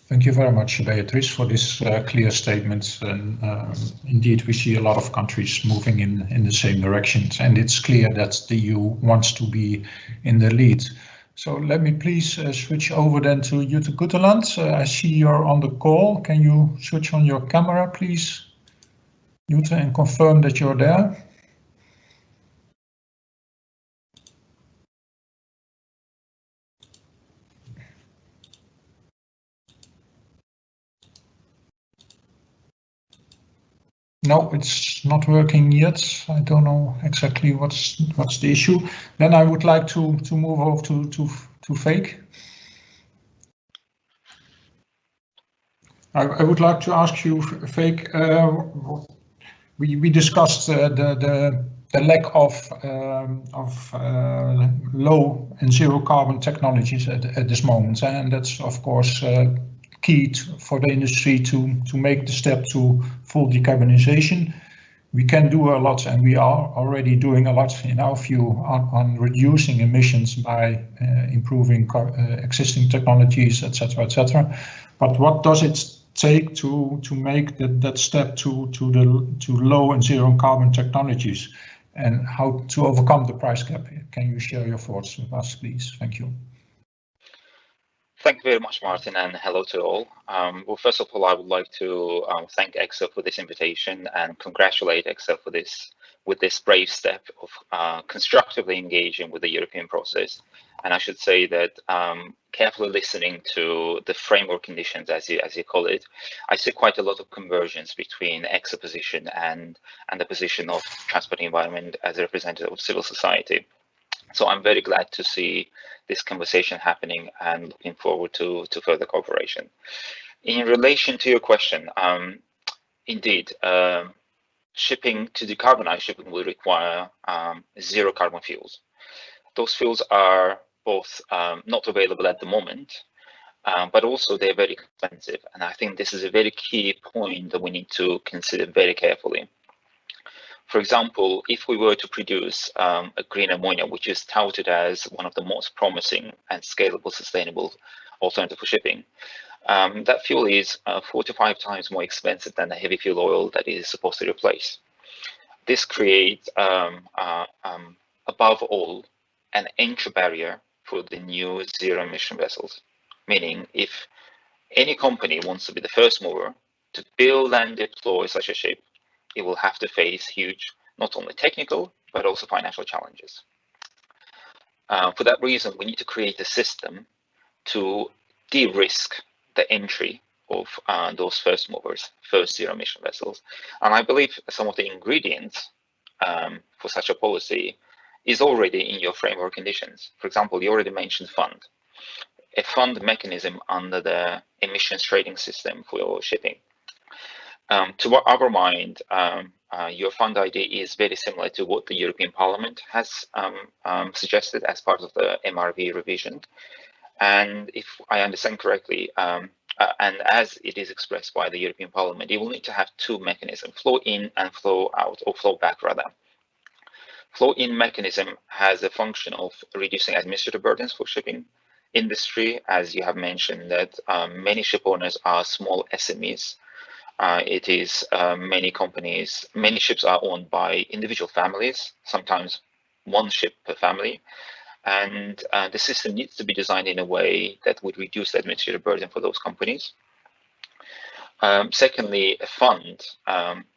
Thank you very much, Beatriz, for this clear statement. And indeed, we see a lot of countries moving in the same directions, and it's clear that the EU wants to be in the lead. So let me please switch over then to Jytte Guteland. I see you're on the call. Can you switch on your camera, please, Jytte, and confirm that you're there? No, it's not working yet. I don't know exactly what's the issue. Then I would like to move over to Faig. I would like to ask you, Faig, we discussed the lack of low and zero carbon technologies at this moment, and that's of course key for the industry to make the step to full decarbonization. We can do a lot, and we are already doing a lot in our view on reducing emissions by improving existing technologies, etc., etc. But what does it take to make that step to low and zero carbon technologies, and how to overcome the price gap? Can you share your thoughts with us, please? Thank you. Thank you very much, Martin, and hello to all. Well, first of all, I would like to thank ECSA for this invitation and congratulate ECSA for this brave step of constructively engaging with the European process. And I should say that carefully listening to the framework conditions, as you call it, I see quite a lot of convergence between ECSA position and the position of Transport and Environment as a representative of civil society. So I'm very glad to see this conversation happening and looking forward to further cooperation. In relation to your question, indeed, shipping to decarbonize shipping will require zero carbon fuels. Those fuels are both not available at the moment, but also they're very expensive. And I think this is a very key point that we need to consider very carefully. For example, if we were to produce a green ammonia, which is touted as one of the most promising and scalable, sustainable alternative for shipping, that fuel is 4 to 5 times more expensive than the heavy fuel oil that it is supposed to replace. This creates, above all, an entry barrier for the new zero emission vessels, meaning if any company wants to be the first mover to build and deploy such a ship, it will have to face huge, not only technical, but also financial challenges. For that reason, we need to create a system to de-risk the entry of those first movers, first zero emission vessels. And I believe some of the ingredients for such a policy is already in your framework conditions. For example, you already mentioned fund. A fund mechanism under the emissions trading system for your shipping. To our mind, your fund idea is very similar to what the European Parliament has suggested as part of the MRV revision. And if I understand correctly, and as it is expressed by the European Parliament, it will need to have 2 mechanisms, flow in and flow out, or flow back rather. Flow in mechanism has a function of reducing administrative burdens for shipping industry, as you have mentioned that many ship owners are small SMEs. It is many companies, many ships are owned by individual families, sometimes 1 ship per family. And the system needs to be designed in a way that would reduce the administrative burden for those companies. Secondly, a fund,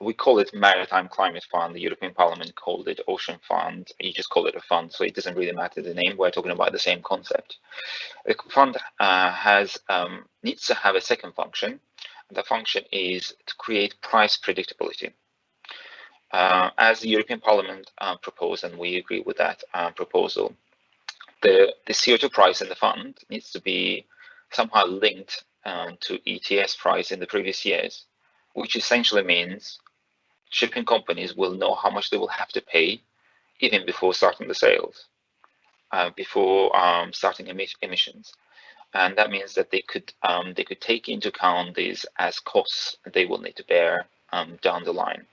we call it Maritime Climate Fund. The European Parliament called it Ocean Fund. You just call it a fund, so it doesn't really matter the name. We're talking about the same concept. A fund needs to have a second function. The function is to create price predictability. As the European Parliament proposed, and we agree with that proposal, the CO2 price in the fund needs to be somehow linked to ETS price in the previous years, which essentially means shipping companies will know how much they will have to pay even before starting the sales, before starting emissions. And that means that they could take into account these as costs they will need to bear down the line.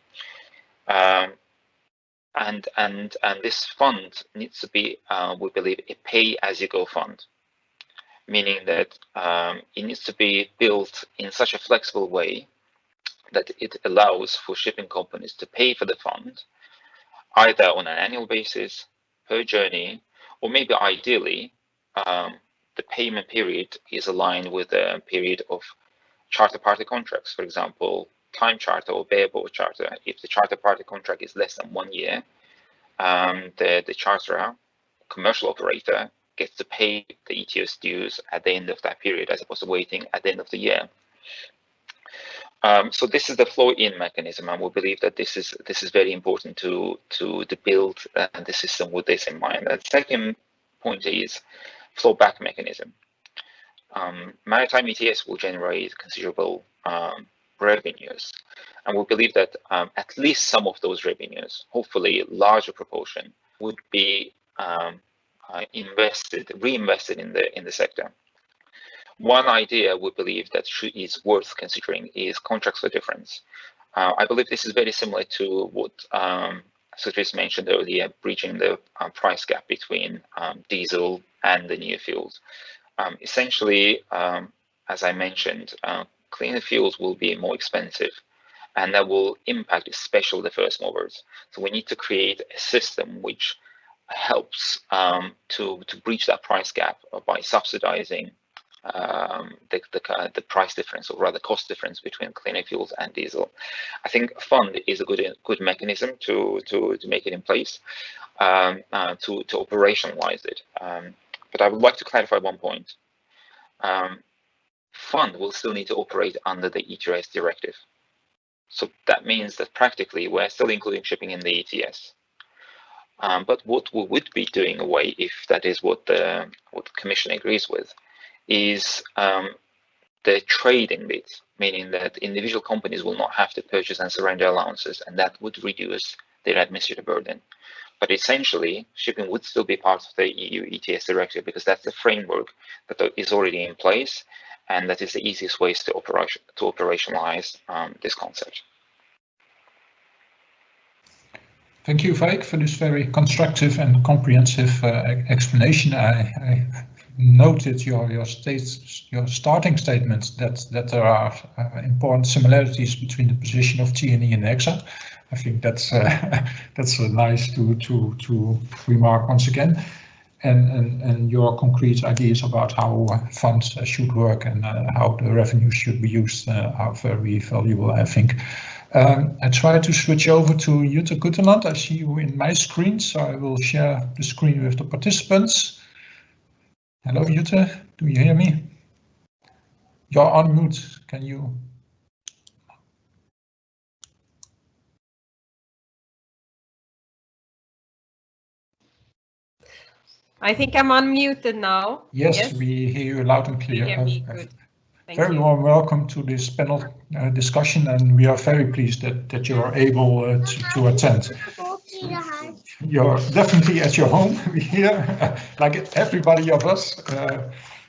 And this fund needs to be, we believe, a pay-as-you-go fund. meaning that it needs to be built in such a flexible way that it allows for shipping companies to pay for the fund either on an annual basis, per journey, or maybe ideally the payment period is aligned with the period of charter party contracts. For example, time charter or bareboat charter. If the charter party contract is less than 1 year, the charterer, commercial operator, gets to pay the ETS dues at the end of that period as opposed to waiting at the end of the year. So this is the flow-in mechanism, and we believe that this is very important to build the system with this in mind. And the second point is flow-back mechanism. Maritime ETS will generate considerable revenues, and we believe that at least some of those revenues, hopefully a larger proportion, would be reinvested in the sector. One idea we believe that is worth considering is contracts for difference. I believe this is very similar to what Sotiris mentioned earlier, bridging the price gap between diesel and the new fuels. Essentially, as I mentioned, cleaner fuels will be more expensive, and that will impact especially the first movers. So we need to create a system which helps to bridge that price gap by subsidizing the price difference, or rather cost difference, between cleaner fuels and diesel. I think a fund is a good mechanism to make it in place, to operationalize it. But I would like to clarify one point. Fund will still need to operate under the ETS directive. So that means that practically we're still including shipping in the ETS. But what we would be doing away, if that is what the Commission agrees with, is the trading bit, meaning that individual companies will not have to purchase and surrender allowances, and that would reduce their administrative burden. But essentially, shipping would still be part of the EU ETS directive, because that's the framework that is already in place, and that is the easiest ways to operationalize this concept. Thank you, Faig, for this very constructive and comprehensive explanation. I noted your starting statement that there are important similarities between the position of TNE and ECSA. I think that's nice to remark once again, and your concrete ideas about how funds should work and how the revenue should be used are very valuable, I think. I try to switch over to Jytte Guteland. I see you in my screen, so I will share the screen with the participants. Hello, Jytte, do you hear me? You're on mute, can you? I think I'm unmuted now. Yes, we hear you loud and clear. You hear me? Good. Thank Very you. warm welcome to this panel discussion, and we are very pleased that you are able to attend. You're definitely at your home here, like everybody of us.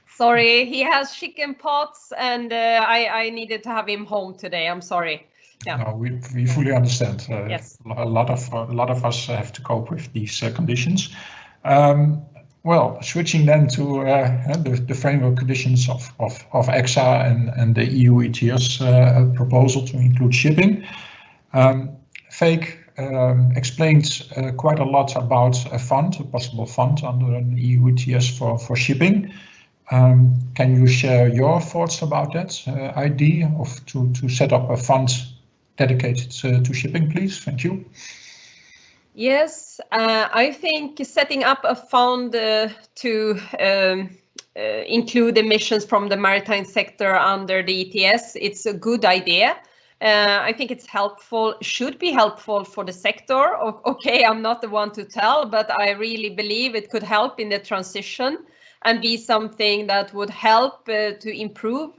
Sorry, he has chicken pots, and I needed to have him home today. I'm sorry. Yeah. No, we fully understand. Yes. A lot of us have to cope with these conditions. Well, switching then to the framework conditions of ECSA and the EU ETS proposal to include shipping. Faig explained quite a lot about a fund, a possible fund under an EU ETS for shipping. Can you share your thoughts about that idea of to set up a fund dedicated to shipping, please? Thank you. Yes, I think setting up a fund to include emissions from the maritime sector under the ETS, it's a good idea. I think it's helpful, should be helpful for the sector. Okay, I'm not the one to tell, but I really believe it could help in the transition and be something that would help to improve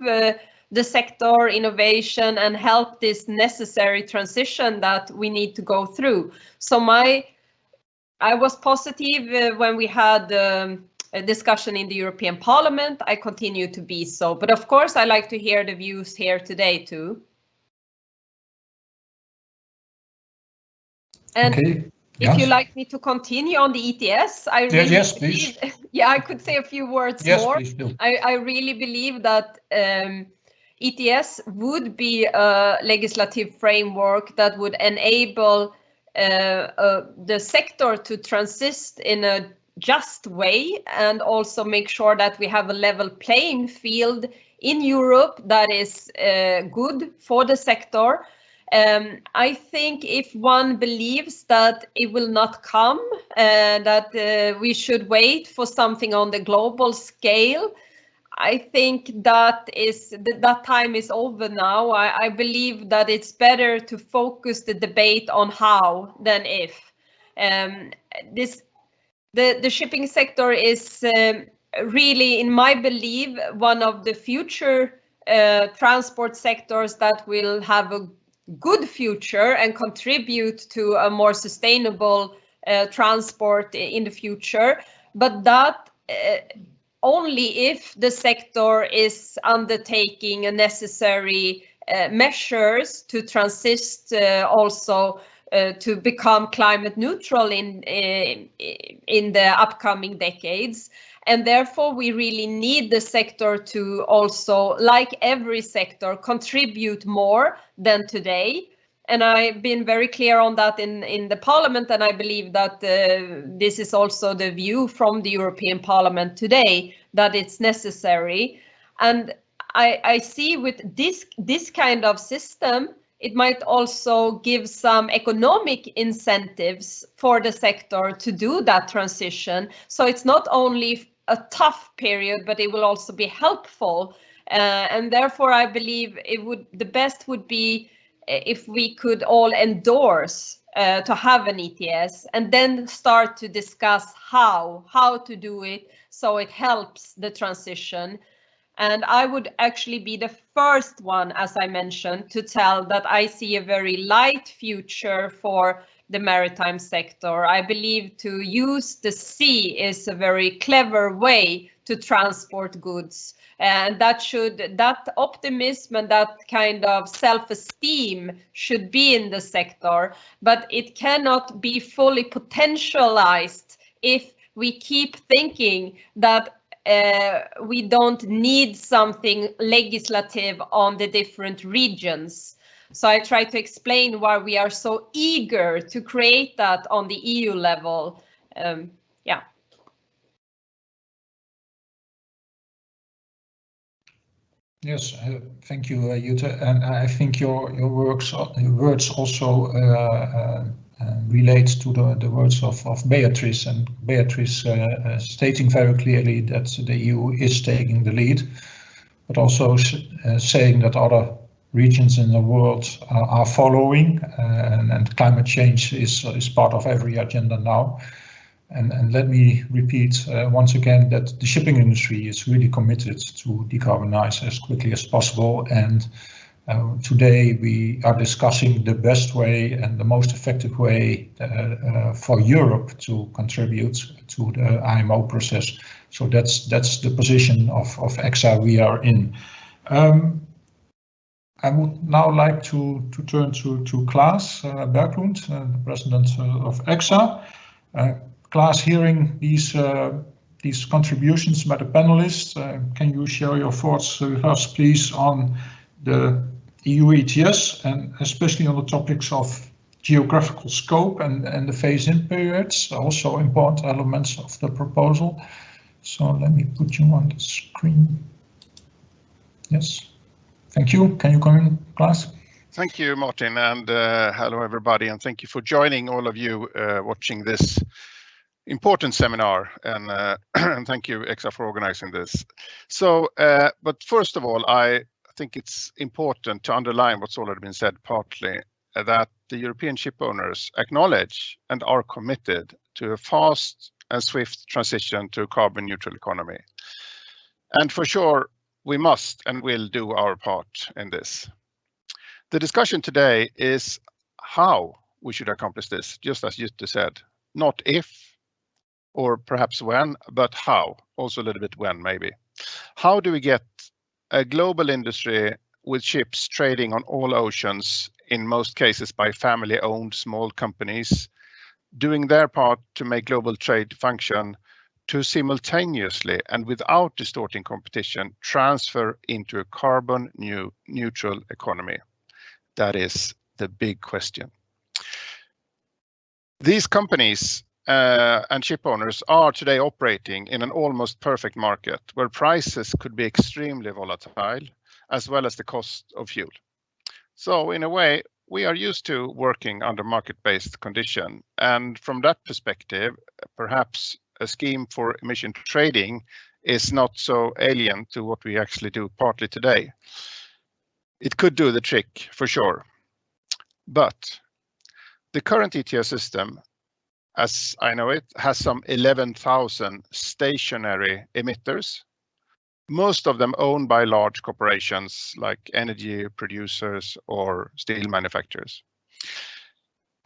the sector, innovation, and help this necessary transition that we need to go through. So I was positive when we had a discussion in the European Parliament. I continue to be so, but of course I like to hear the views here today too. And okay, If you like me to continue on the ETS, I really yes, please. Yeah, I could say a few words more. Please do. I really believe that ETS would be a legislative framework that would enable the sector to transit in a just way, and also make sure that we have a level playing field in Europe that is good for the sector. I think if one believes that it will not come, that we should wait for something on the global scale, I think that time is over now. I believe that it's better to focus the debate on how than if. The shipping sector is really, in my belief, one of the future transport sectors that will have a good future and contribute to a more sustainable transport in the future, but that only if the sector is undertaking a necessary measures to transit also to become climate neutral in the upcoming decades. And therefore, we really need the sector to also, like every sector, contribute more than today. And I've been very clear on that in the Parliament, and I believe that this is also the view from the European Parliament today, that it's necessary. And I see with this kind of system, it might also give some economic incentives for the sector to do that transition. So it's not only a tough period, but it will also be helpful. And therefore, I believe the best would be if we could all endorse to have an ETS, and then start to discuss how to do it so it helps the transition. And I would actually be the first one, as I mentioned, to tell that I see a very light future for the maritime sector. I believe to use the sea is a very clever way to transport goods. And that optimism and that kind of self-esteem should be in the sector, but it cannot be fully potentialized if we keep thinking that we don't need something legislative on the different regions. So I try to explain why we are so eager to create that on the EU level. Yeah. Yes, thank you, Jytte. And I think your words also relate to the words of Beatriz, and Beatriz stating very clearly that the EU is taking the lead, but also saying that other regions in the world are following, and climate change is part of every agenda now. And let me repeat once again that the shipping industry is really committed to decarbonize as quickly as possible. And today we are discussing the best way and the most effective way for Europe to contribute to the IMO process. So that's the position of ECSA we are in. I would now like to turn to Claes Berglund, the president of ECSA. Claes, hearing these contributions by the panelists, can you share your thoughts with us, please, on the EU ETS, and especially on the topics of geographical scope and the phase-in periods, also important elements of the proposal? So let me put you on the screen. Yes, thank you. Can you come in, Claes? Thank you, Martin, and hello everybody, and thank you for joining, all of you watching this important seminar, and thank you, ECSA, for organizing this. So, but first of all, I think it's important to underline what's already been said partly, that the European ship owners acknowledge and are committed to a fast and swift transition to a carbon neutral economy. And for sure, we must and will do our part in this. The discussion today is how we should accomplish this, just as Jytte said, not if, or perhaps when, but how, also a little bit when maybe. How do we get a global industry with ships trading on all oceans, in most cases by family-owned small companies, doing their part to make global trade function to simultaneously and without distorting competition transfer into a carbon neutral economy? That is the big question. These companies and ship owners are today operating in an almost perfect market where prices could be extremely volatile, as well as the cost of fuel. So in a way, we are used to working under market-based condition, and from that perspective, perhaps a scheme for emission trading is not so alien to what we actually do partly today. It could do the trick for sure, but the current ETS system, as I know it, has some 11,000 stationary emitters, most of them owned by large corporations like energy producers or steel manufacturers.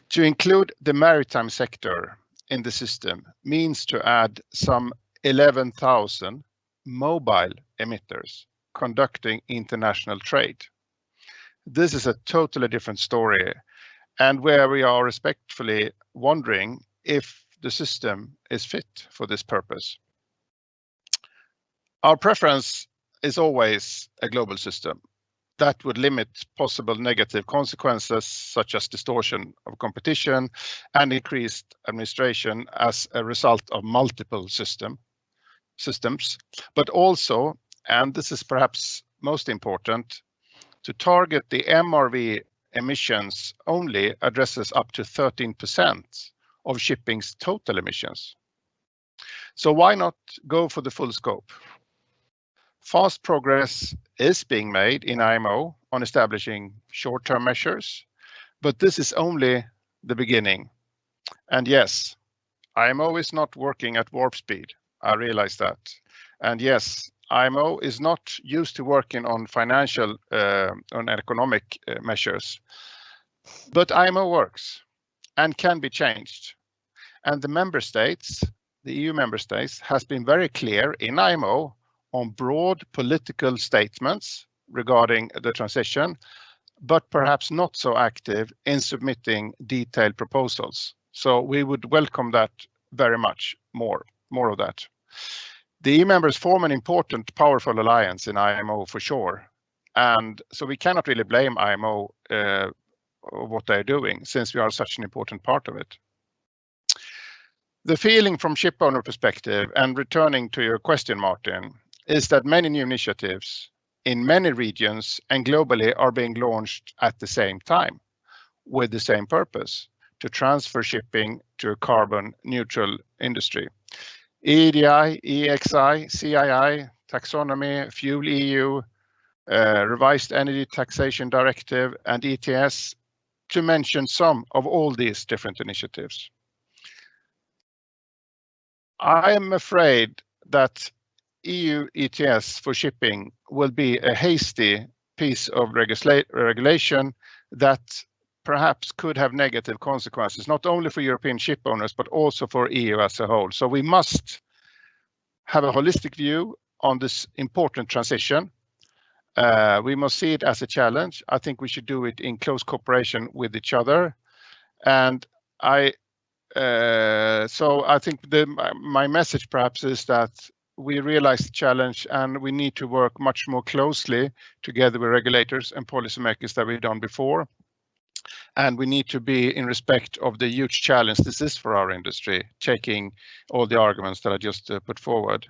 To include the maritime sector in the system means to add some 11,000 mobile emitters conducting international trade. This is a totally different story, and where we are respectfully wondering if the system is fit for this purpose. Our preference is always a global system that would limit possible negative consequences such as distortion of competition and increased administration as a result of multiple systems, but also, and this is perhaps most important, to target the MRV emissions only addresses up to 13% of shipping's total emissions. So why not go for the full scope? Fast progress is being made in IMO on establishing short-term measures, but this is only the beginning. And yes, IMO is not working at warp speed. I realize that. And yes, IMO is not used to working on financial on economic measures, but IMO works and can be changed. And the member states, the EU member states, has been very clear in IMO on broad political statements regarding the transition, but perhaps not so active in submitting detailed proposals. So we would welcome that very much, more of that. The EU members form an important, powerful alliance in IMO for sure. And so we cannot really blame IMO for what they're doing, since we are such an important part of it. The feeling from ship owner perspective, and returning to your question, Martin, is that many new initiatives in many regions and globally are being launched at the same time with the same purpose, to transfer shipping to a carbon neutral industry. EEDI, EXI, CII, Taxonomy, Fuel EU, Revised Energy Taxation Directive, and ETS, to mention some of all these different initiatives. I am afraid that EU ETS for shipping will be a hasty piece of regulation that perhaps could have negative consequences, not only for European ship owners, but also for EU as a whole. So we must have a holistic view on this important transition. We must see it as a challenge. I think we should do it in close cooperation with each other. And so I think my message perhaps is that we realize the challenge and we need to work much more closely together with regulators and policymakers than we've done before. And we need to be in respect of the huge challenge this is for our industry, taking all the arguments that I just put forward.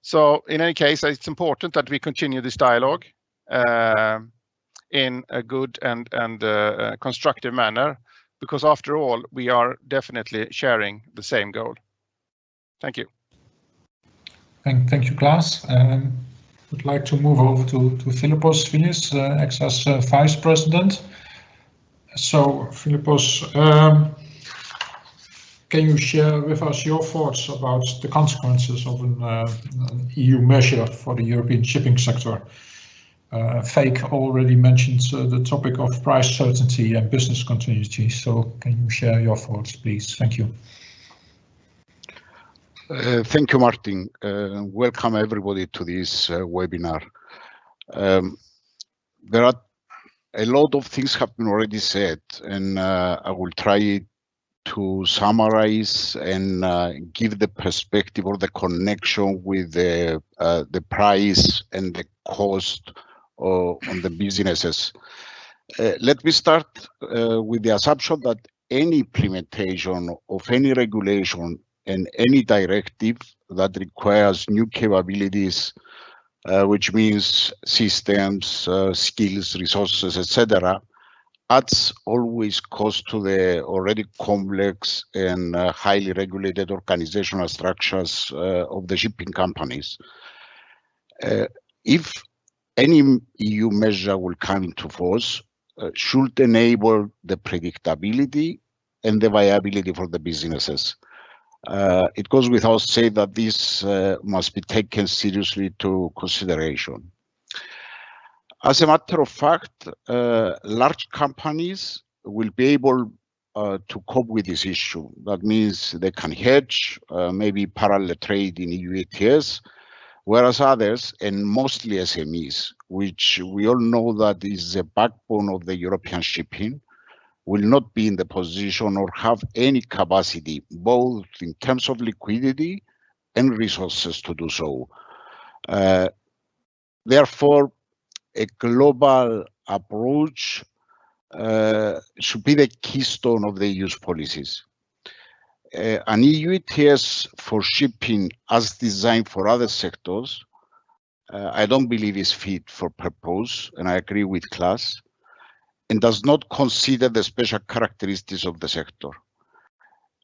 So in any case, it's important that we continue this dialogue in a good and constructive manner, because after all, we are definitely sharing the same goal. Thank you. Thank you, Claes. Would like to move over to Philippos, ECSA's Vice President. So, Philippos, can you share with us your thoughts about the consequences of an EU measure for the European shipping sector? Faig already mentioned the topic of price certainty and business continuity. So, can you share your thoughts, please? Thank you. Thank you, Martin. Welcome everybody to this webinar. There are a lot of things have been already said, and I will try to summarize and give the perspective or the connection with the price and the cost on the businesses. Let me start with the assumption that any implementation of any regulation and any directive that requires new capabilities, which means systems, skills, resources, etc., adds always cost to the already complex and highly regulated organizational structures of the shipping companies. If any EU measure will come into force, should enable the predictability and the viability for the businesses. It goes without saying that this must be taken seriously into consideration. As a matter of fact, large companies will be able to cope with this issue. That means they can hedge, maybe parallel trade in EU ETS, whereas others, and mostly SMEs, which we all know that is the backbone of the European shipping, will not be in the position or have any capacity, both in terms of liquidity and resources to do so. Therefore, a global approach should be the keystone of the EU's policies. An EU ETS for shipping as designed for other sectors, I don't believe is fit for purpose, and I agree with Claes, and does not consider the special characteristics of the sector.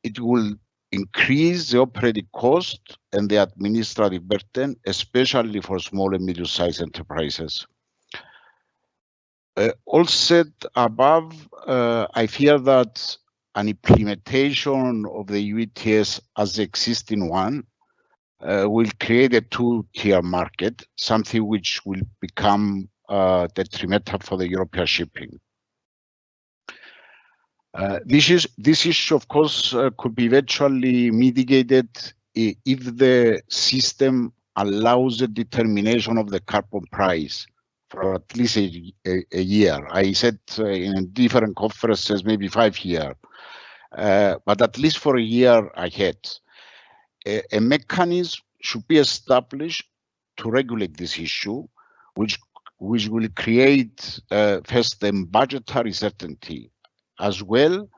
It will increase the operating cost and the administrative burden, especially for small and medium-sized enterprises. All said above, I fear that an implementation of the EU ETS as the existing one will create a two-tier market, something which will become detrimental for the European shipping. This issue, of course, could be eventually mitigated if the system allows the determination of the carbon price for at least a year. I said in different conferences, maybe 5 years, but at least for a year ahead. A mechanism should be established to regulate this issue, which will create first the budgetary certainty, as well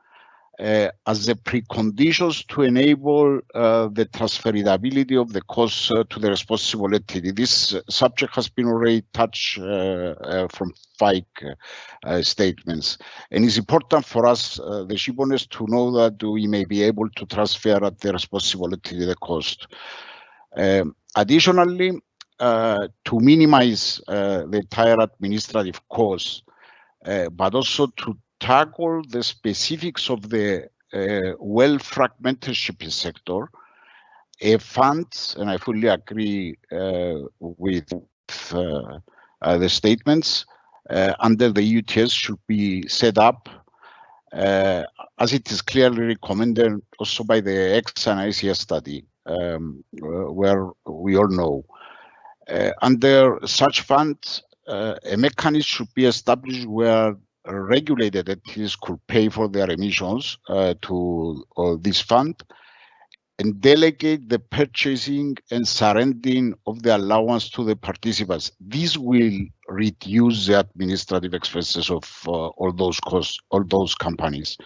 as the preconditions to enable the transferability of the costs to the responsible entity. This subject has been already touched from Faig statements, and it's important for us, the ship owners, to know that we may be able to transfer at the responsible entity the cost. Additionally, to minimize the entire administrative costs, but also to tackle the specifics of the well-fragmented shipping sector, a fund, and I fully agree with the statements, under the EU ETS should be set up, as it is clearly recommended also by the ECSA and ICS study, where we all know. Under such fund, a mechanism should be established where regulated entities could pay for their emissions to this fund and delegate the purchasing and surrendering of the allowance to the participants. This will reduce the administrative expenses of all those costs, all those companies.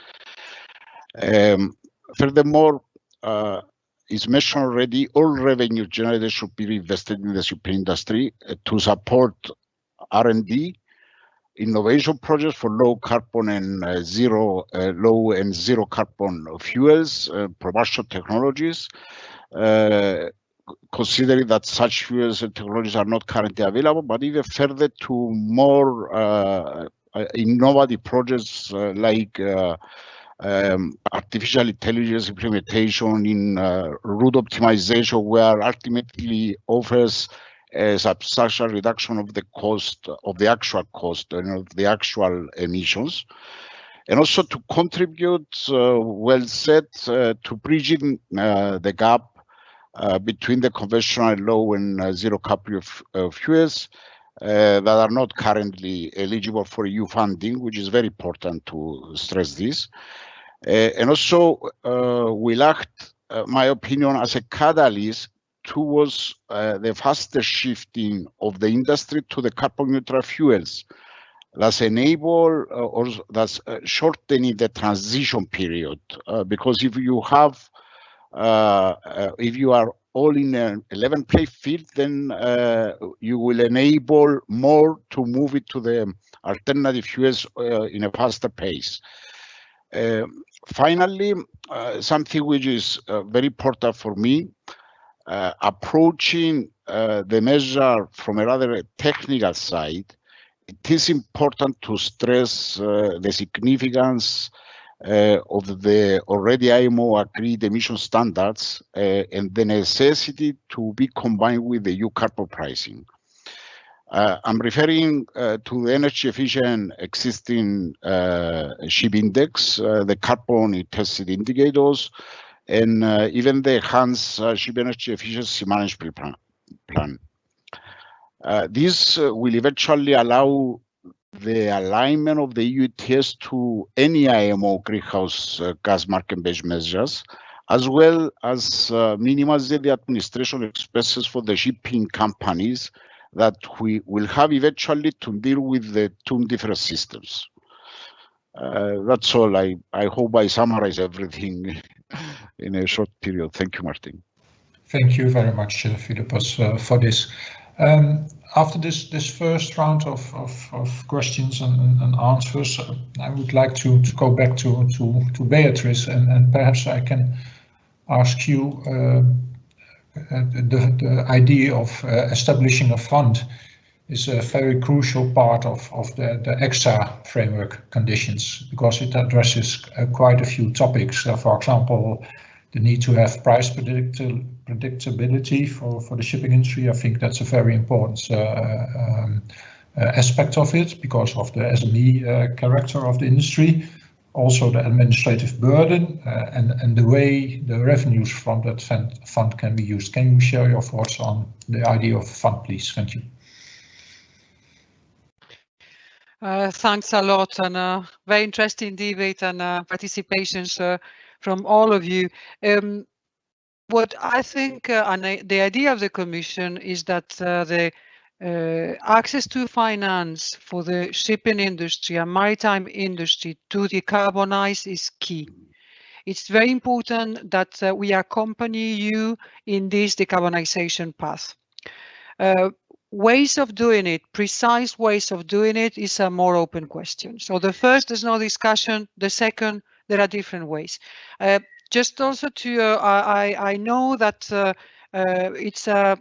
Furthermore, it's mentioned already, all revenue generated should be reinvested in the shipping industry to support R&D, innovation projects for low carbon and low and zero carbon fuels, propulsion technologies, considering that such fuels and technologies are not currently available, but even further to more innovative projects like artificial intelligence implementation in route optimization, where ultimately offers a substantial reduction of the cost, of the actual cost and of the actual emissions, and also to contribute, well said, to bridging the gap between the conventional low and zero carbon fuels that are not currently eligible for EU funding, which is very important to stress this, And also, we lacked, my opinion, as a catalyst towards the faster shifting of the industry to the carbon neutral fuels. That's enable or that's shortening the transition period, because if you have if you are all in an 11 play field, then you will enable more to move it to the alternative fuels in a faster pace. Finally, something which is very important for me, approaching the measure from a rather technical side, it is important to stress the significance of the already IMO agreed emission standards and the necessity to be combined with the EU carbon pricing. I'm referring to the energy efficient existing ship index, the carbon intensity indicators, and even the enhanced ship energy efficiency management plan. This will eventually allow the alignment of the EU ETS to any IMO greenhouse gas market-based measures, as well as minimize the administration expenses for the shipping companies that we will have eventually to deal with the two different systems. That's all. I hope I summarize everything in a short period. Thank you, Martin. Thank you very much, Philippos, for this. After this first round of questions and answers, I would like to go back to Beatriz, and perhaps I can ask you the idea of establishing a fund is a very crucial part of the ECSA framework conditions, because it addresses quite a few topics. For example, the need to have price predictability for the shipping industry. I think that's a very important aspect of it because of the SME character of the industry. Also the administrative burden and the way the revenues from that fund can be used. Can you share your thoughts on the idea of fund, please? Thank you. Thanks a lot, and very interesting debate and participations from all of you. What I think and the idea of the Commission is that the access to finance for the shipping industry and maritime industry to decarbonize is key. It's very important that we accompany you in this decarbonization path. Ways of doing it, precise ways of doing it, is a more open question. So the first, there's no discussion. The second, there are different ways. Just also to, I know that it's a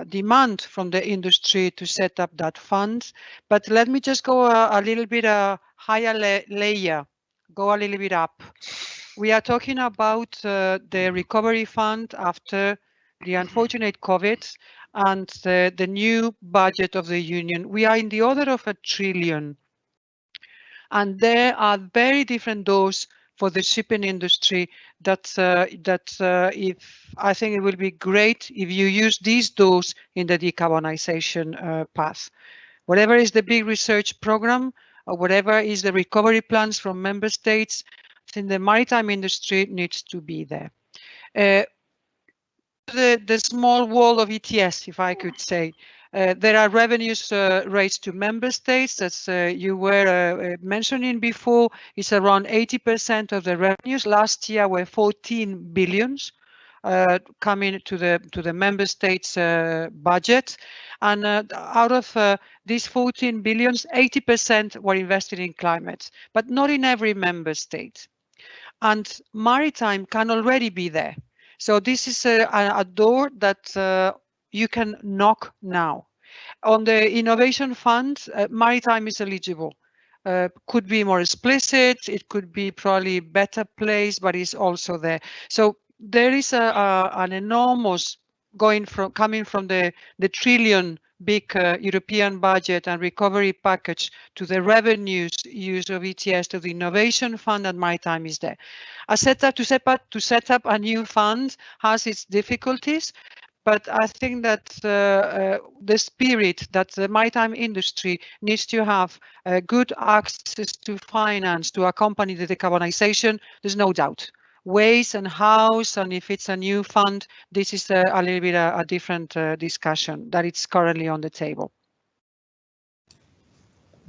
demand from the industry to set up that fund, but let me just go a little bit higher layer, go a little bit up. We are talking about the recovery fund after the unfortunate COVID and the new budget of the Union. We are in the order of $1 trillion. And there are very different doors for the shipping industry that if I think it will be great if you use these doors in the decarbonization path. Whatever is the big research program or whatever is the recovery plans from member states, I think the maritime industry needs to be there. The small world of ETS, if I could say. There are revenues raised to member states, as you were mentioning before. It's around 80% of the revenues. Last year were 14 billions coming to the member states' budget, and out of these 14 billions, 80% were invested in climate, but not in every member state. And maritime can already be there. So this is a door that you can knock now. On the innovation fund, maritime is eligible. Could be more explicit, it could be probably better placed, but it's also there. So there is an enormous coming from the trillion big European budget and recovery package to the revenues use of ETS to the innovation fund, and maritime is there. To set up a new fund has its difficulties, But I think that the spirit that the maritime industry needs to have good access to finance to accompany the decarbonization, there's no doubt. Ways and hows, and if it's a new fund, this is a little bit a different discussion that it's currently on the table.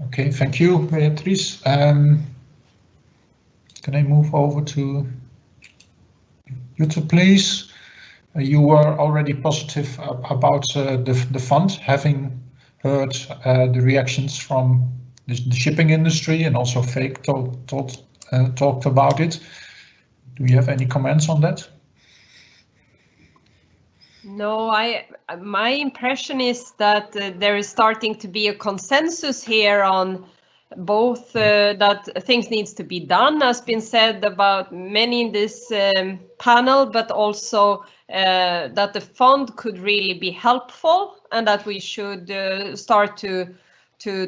Okay, thank you, Beatriz. Can I move over to Jytte, please? You were already positive about the fund, having heard the reactions from the shipping industry, and also Faig talked about it. Do you have any comments on that? No, my impression is that there is starting to be a consensus here on both that things needs to be done, has been said about many in this panel, but also that the fund could really be helpful, and that we should start to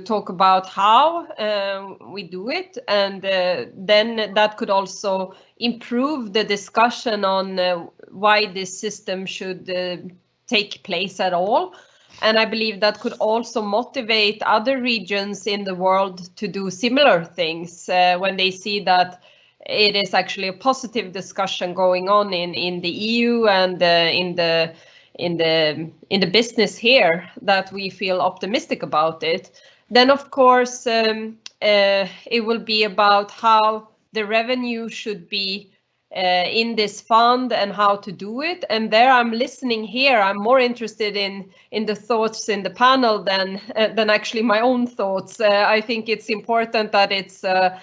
talk about how we do it, and then that could also improve the discussion on why this system should take place at all. And I believe that could also motivate other regions in the world to do similar things when they see that it is actually a positive discussion going on in the EU and in the business here, that we feel optimistic about it. Then of course it will be about how the revenue should be in this fund and how to do it. And there I'm listening here. I'm more interested in the thoughts in the panel than actually my own thoughts. I think it's important that it's a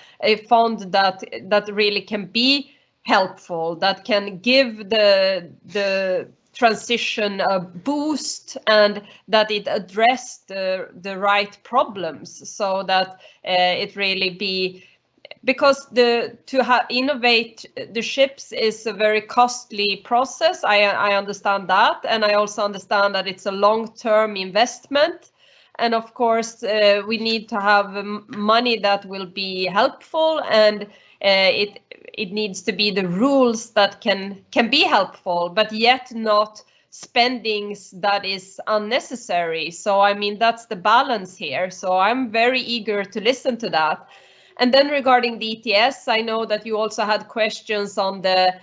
fund that really can be helpful, that can give the transition a boost, and that it addressed the right problems, so that it really be. Because to innovate the ships is a very costly process. I understand that, and I also understand that it's a long-term investment. And of course, we need to have money that will be helpful, and it needs to be the rules that can be helpful, but yet not spendings that is unnecessary. So I mean, that's the balance here. So I'm very eager to listen to that. And then regarding the ETS, I know that you also had questions on the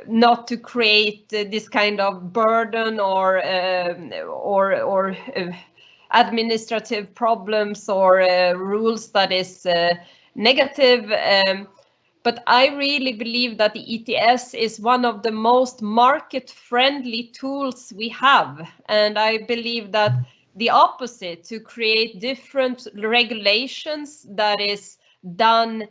not to create this kind of burden or administrative problems or rules that is negative. But I really believe that the ETS is one of the most market-friendly tools we have, and I believe that the opposite, to create different regulations that is done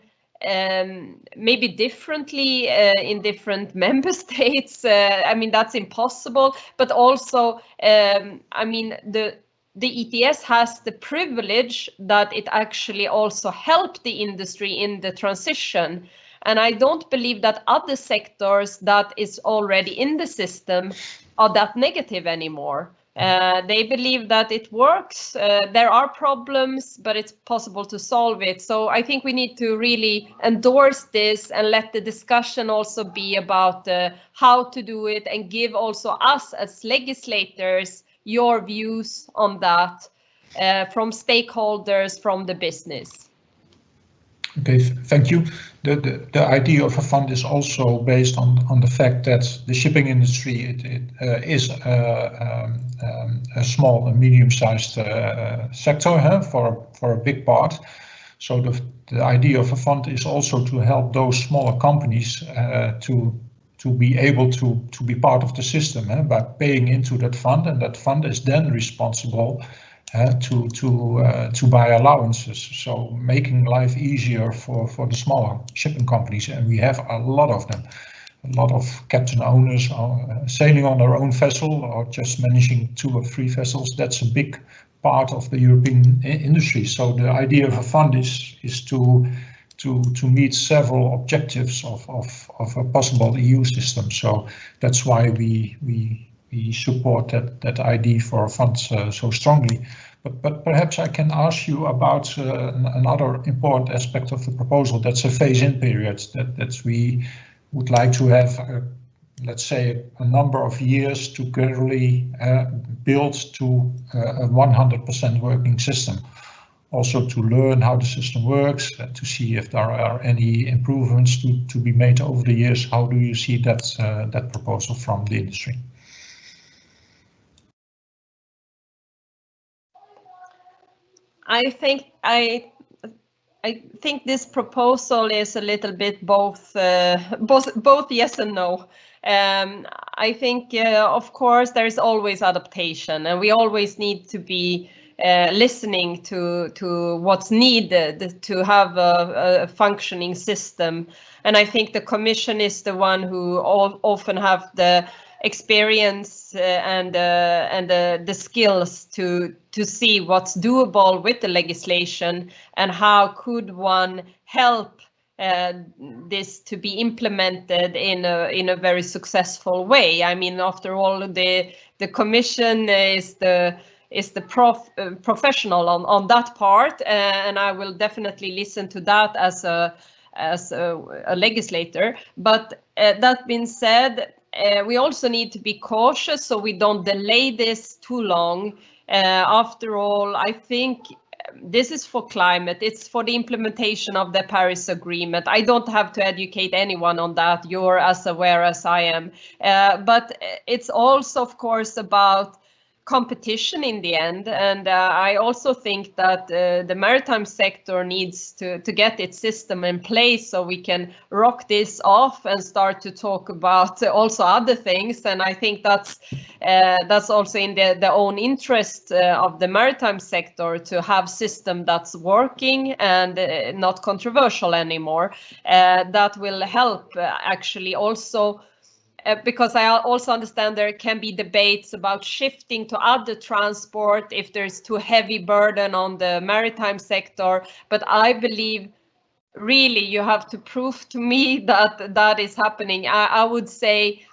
maybe differently in different member states. I mean, that's impossible, but also, I mean, the ETS has the privilege that it actually also helped the industry in the transition. And I don't believe that other sectors that is already in the system are that negative anymore. They believe that it works. There are problems, but it's possible to solve it. So I think we need to really endorse this and let the discussion also be about how to do it, and give also us as legislators your views on that from stakeholders, from the business. Okay, thank you. The idea of a fund is also based on the fact that the shipping industry is a small and medium-sized sector for a big part. So the idea of a fund is also to help those smaller companies to be able to be part of the system by paying into that fund, and that fund is then responsible to buy allowances, so making life easier for the smaller shipping companies, and we have a lot of them. A lot of captain owners are sailing on their own vessel or just managing 2 or 3 vessels. That's a big part of the European industry. So the idea of a fund is to meet several objectives of a possible EU system. So that's why we support that idea for funds so strongly. But perhaps I can ask you about another important aspect of the proposal. That's a phase-in period that we would like to have let's say, a number of years to gradually build to a 100% working system. Also to learn how the system works, to see if there are any improvements to be made over the years. How do you see that that proposal from the industry? I think this proposal is a little bit both yes and no. I think, of course, there is always adaptation, and we always need to be listening to what's needed to have a functioning system. And I think the Commission is the one who often have the experience and the skills to see what's doable with the legislation and how could one help this to be implemented in a very successful way. I mean, after all, the Commission is the professional on that part, and I will definitely listen to that as a legislator. But that being said, we also need to be cautious so we don't delay this too long. After all, I think this is for climate, it's for the implementation of the Paris Agreement. I don't have to educate anyone on that, you're as aware as I am. But it's also, of course, about competition in the end, and I also think that the maritime sector needs to get its system in place so we can rock this off and start to talk about also other things. And I think that's also in the own interest of the maritime sector to have system that's working and not controversial anymore. That will help actually also. Because I also understand there can be debates about shifting to other transport if there's too heavy burden on the maritime sector. But I believe really you have to prove to me that that is happening. I would say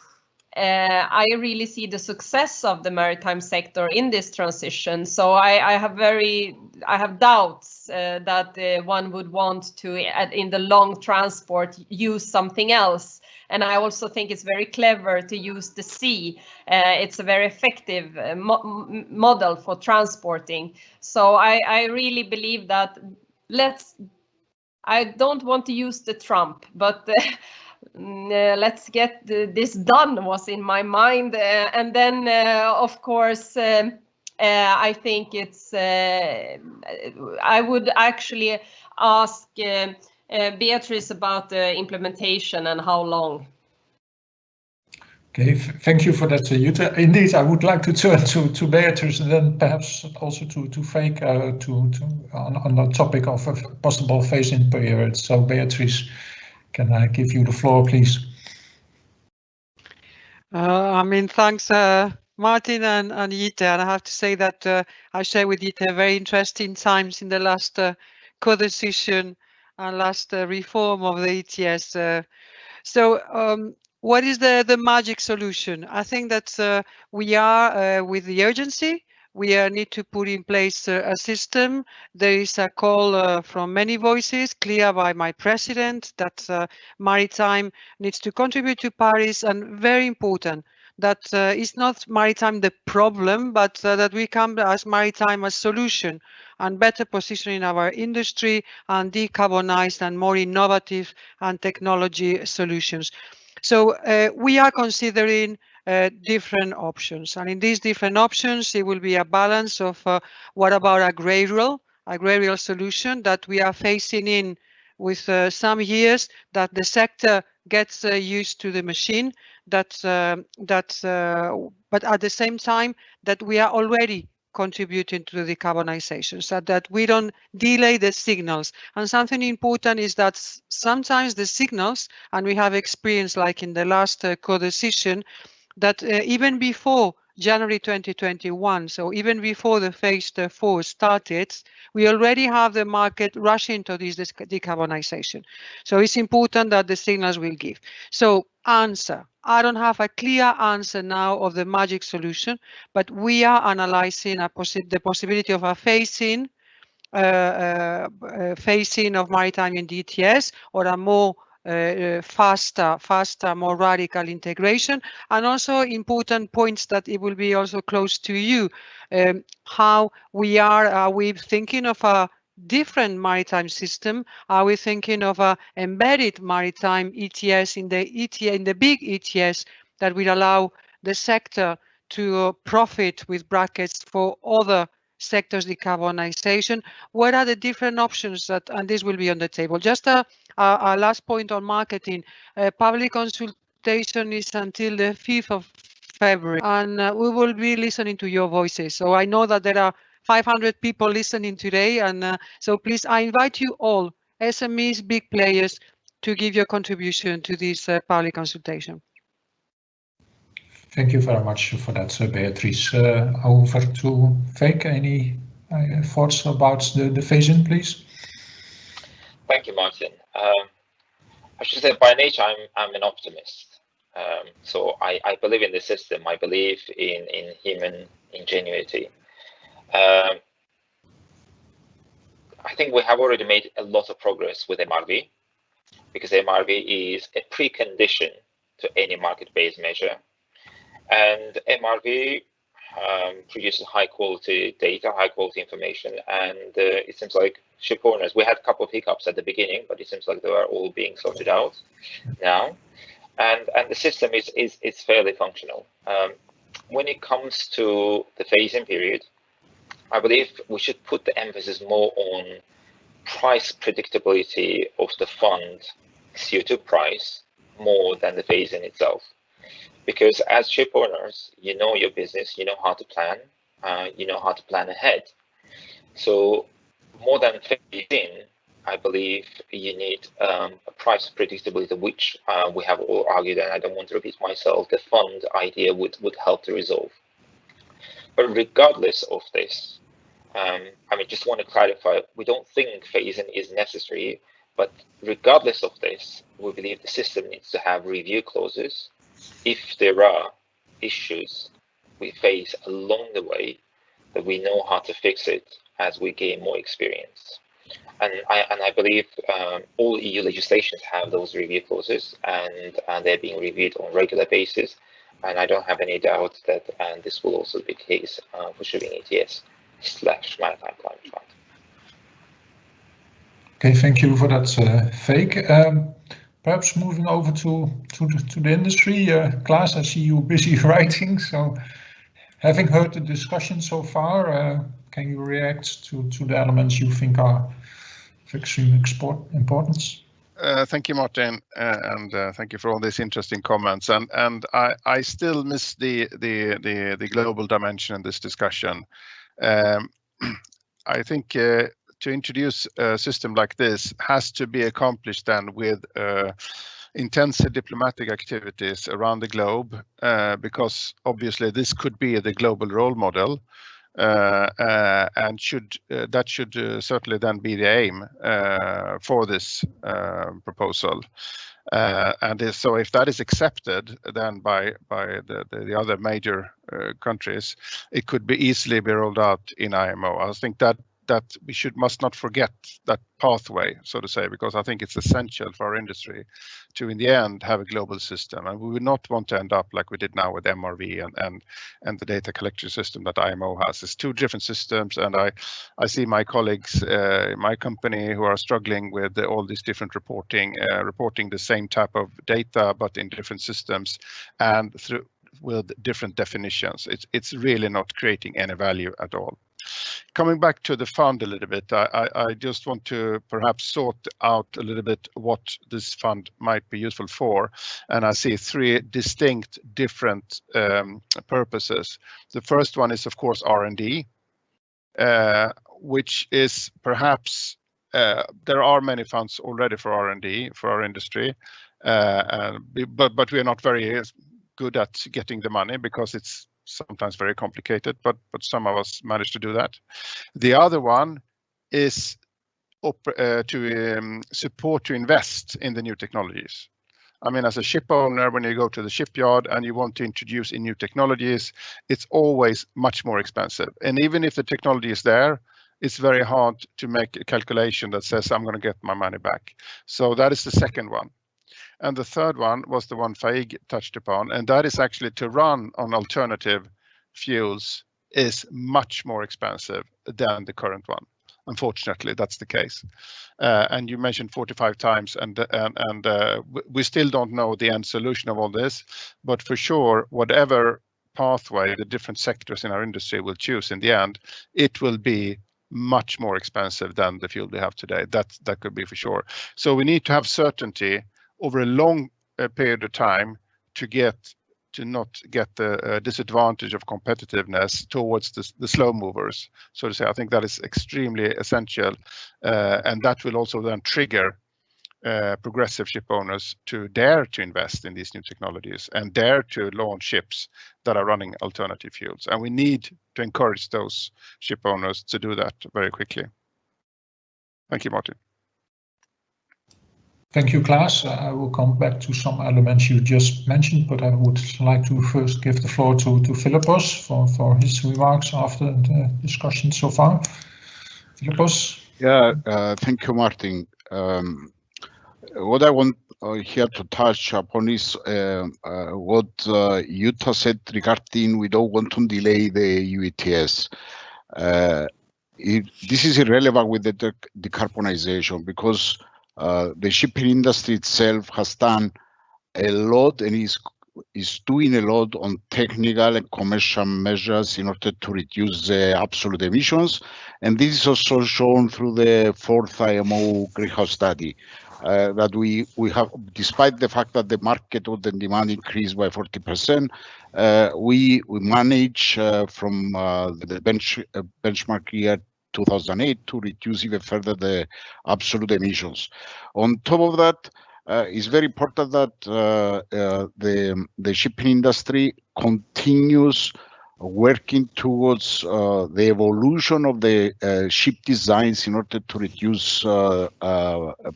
I really see the success of the maritime sector in this transition. So I have doubts that one would want to, in the long transport, use something else. And I also think it's very clever to use the sea. It's a very effective model for transporting. So I really believe that I don't want to use the Trump, but let's get this done was in my mind. And then, of course, I think it's, I would actually ask Beatriz about the implementation and how long. Okay, thank you for that, Jytte. Indeed, I would like to turn to Beatriz and then perhaps also to Faig on the topic of a possible phase-in period. So Beatriz, can I give you the floor, please? I mean, thanks, Martin and Jytte. And I have to say that I share with Jytte very interesting times in the last co-decision and last reform of the ETS. So what is the magic solution? I think that we are with the urgency. We need to put in place a system. There is a call from many voices, clear by my president, that maritime needs to contribute to Paris, and very important that it's not maritime the problem, but that we come as maritime a solution and better positioning our industry and decarbonized and more innovative and technology solutions. So we are considering different options, and in these different options it will be a balance of what about agrarian solution that we are facing in with some years that the sector gets used to the machine, but at the same time that we are already contributing to the decarbonization, so that we don't delay the signals. And something important is that sometimes the signals, and we have experience like in the last co-decision, that even before January 2021, so even before the phase 4 started, we already have the market rushing to this decarbonization. So it's important that the signals will give. So answer, I don't have a clear answer now of the magic solution, but we are analyzing the possibility of a phasing of maritime in ETS, or a more faster, more radical integration, and also important points that it will be also close to you. How are we thinking of a different maritime system? Are we thinking of a embedded maritime ETS in the big ETS that will allow the sector to profit with brackets for other sectors decarbonization? What are the different options and this will be on the table? Just a last point on marketing. Public consultation is until the 5th of February, and we will be listening to your voices. So I know that there are 500 people listening today, and so please, I invite you all, SMEs, big players, to give your contribution to this public consultation. Thank you very much for that, Beatriz. Over to Faig. Any thoughts about the phase-in, please? Thank you, Martin. I should say, by nature, I'm an optimist. So I believe in the system. I believe in human ingenuity. I think we have already made a lot of progress with MRV, because MRV is a precondition to any market-based measure. And MRV produces high quality data, high quality information, and it seems like ship owners, we had a couple of hiccups at the beginning, but it seems like they are all being sorted out now. And the system is fairly functional. When it comes to the phase-in period, I believe we should put the emphasis more on price predictability of the fund CO2 price more than the phase-in itself. Because as ship owners, you know your business, you know how to plan, ahead. So more than phase-in, I believe you need a price predictability, which we have all argued, and I don't want to repeat myself, the fund idea would help to resolve. But regardless of this, just want to clarify, we don't think phase-in is necessary, but regardless of this, we believe the system needs to have review clauses. If there are issues we face along the way, that we know how to fix it as we gain more experience. And I believe all EU legislations have those review clauses, and they're being reviewed on a regular basis. And I don't have any doubt that this will also be the case for shipping ETS/Maritime Climate Fund. Okay, thank you for that, Faig. Perhaps moving over to the industry. Claes, I see you busy writing, so having heard the discussion so far, can you react to the elements you think are of extreme importance? Thank you, Martin, and thank you for all these interesting comments. And I still miss the global dimension in this discussion. I think to introduce a system like this has to be accomplished then with intensive diplomatic activities around the globe, because obviously this could be the global role model, and that should certainly then be the aim for this proposal. And so if that is accepted then by the other major countries, it could be easily be rolled out in IMO. I think that we must not forget that pathway, so to say, because I think it's essential for our industry to, in the end, have a global system. And we would not want to end up like we did now with MRV and the data collection system that IMO has. It's two different systems, and I see my colleagues in my company who are struggling with all these different reporting the same type of data, but in different systems and with different definitions. It's really not creating any value at all. Coming back to the fund a little bit, I just want to perhaps sort out a little bit what this fund might be useful for. And I see three distinct different purposes. The first one is, of course, R&D, which is perhaps, there are many funds already for R&D for our industry, but we are not very good at getting the money because it's sometimes very complicated, but some of us manage to do that. The other one is to support to invest in the new technologies. I mean, as a ship owner, when you go to the shipyard and you want to introduce in new technologies, it's always much more expensive. And even if the technology is there, it's very hard to make a calculation that says I'm going to get my money back. So that is the second one. And the third one was the one Faig touched upon, and that is actually to run on alternative fuels is much more expensive than the current one. Unfortunately, that's the case. And you mentioned 45 times, and we still don't know the end solution of all this, but for sure, whatever pathway the different sectors in our industry will choose in the end, it will be much more expensive than the fuel we have today. That could be for sure. So we need to have certainty over a long period of time to not get the disadvantage of competitiveness towards the slow movers, so to say. I think that is extremely essential, and that will also then trigger progressive ship owners to dare to invest in these new technologies and dare to launch ships that are running alternative fuels. And we need to encourage those ship owners to do that very quickly. Thank you, Martin. Thank you, Claes. I will come back to some elements you just mentioned, but I would like to first give the floor to Philippos for his remarks after the discussion so far. Philippos? Yeah, thank you, Martin. What I want here to touch upon is what Jytte said regarding we don't want to delay the EU ETS. This is irrelevant with the decarbonization because the shipping industry itself has done a lot and is doing a lot on technical and commercial measures in order to reduce the absolute emissions. And this is also shown through the fourth IMO greenhouse study. That we have, despite the fact that the market or the demand increased by 40%, we manage from the benchmark year 2008 to reduce even further the absolute emissions. On top of that, it's very important that the shipping industry continues working towards the evolution of the ship designs in order to reduce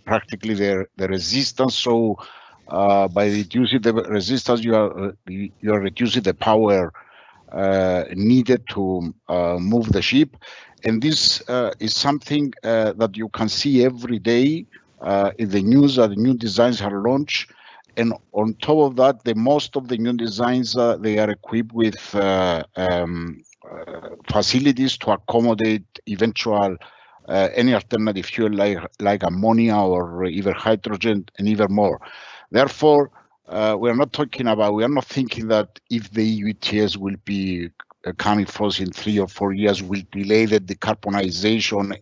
practically the resistance. So by reducing the resistance, you are reducing the power needed to move the ship. And this is something that you can see every day in the news that new designs are launched. And on top of that, the most of the new designs, they are equipped with facilities to accommodate eventual any alternative fuel like ammonia or even hydrogen and even more. Therefore, we are not thinking that if the EU ETS will be coming forth in 3 or 4 years will delay the decarbonization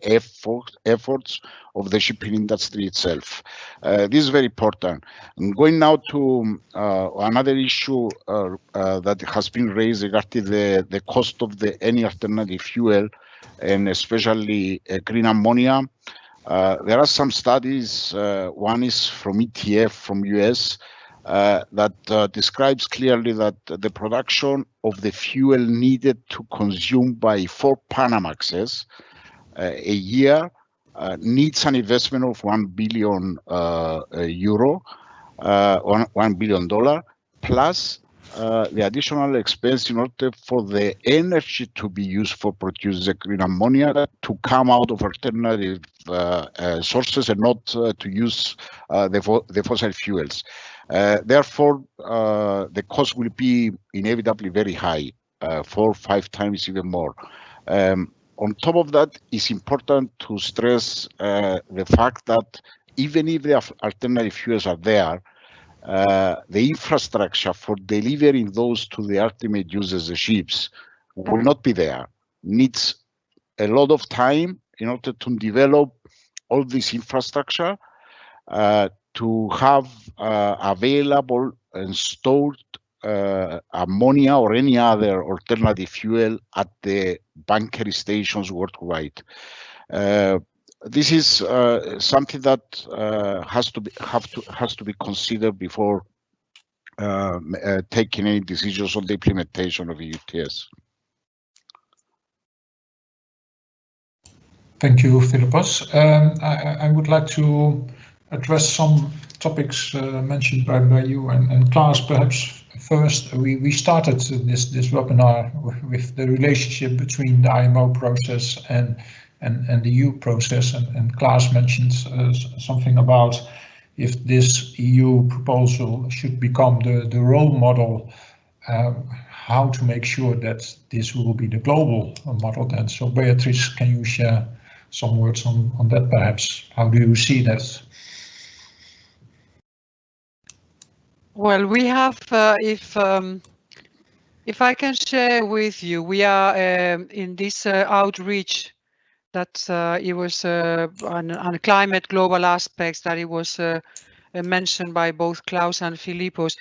efforts of the shipping industry itself. This is very important. I'm going now to another issue that has been raised regarding the cost of any alternative fuel, and especially green ammonia. There are some studies, one is from ETF from US, that describes clearly that the production of the fuel needed to consume by 4 Panamaxes a year needs an investment of €1 billion, $1 billion, plus the additional expense in order for the energy to be used for producing green ammonia to come out of alternative sources and not to use the fossil fuels. Therefore, the cost will be inevitably very high, 4 or 5 times even more. On top of that, it's important to stress the fact that even if the alternative fuels are there, the infrastructure for delivering those to the ultimate users, the ships, will not be there. Needs a lot of time in order to develop all this infrastructure to have available and stored ammonia or any other alternative fuel at the bunkering stations worldwide. This is something that has to be considered before taking any decisions on the implementation of ETS. Thank you, Philippos. I would like to address some topics mentioned by you and Claes. Perhaps first, we started this webinar with the relationship between the IMO process and the EU process, and Claes mentioned something about if this EU proposal should become the role model, how to make sure that this will be the global model then. So Beatriz, can you share some words on that perhaps? How do you see that? Well, we have, if I can share with you, we are in this outreach that it was on climate global aspects that it was mentioned by both Claes and Philippos.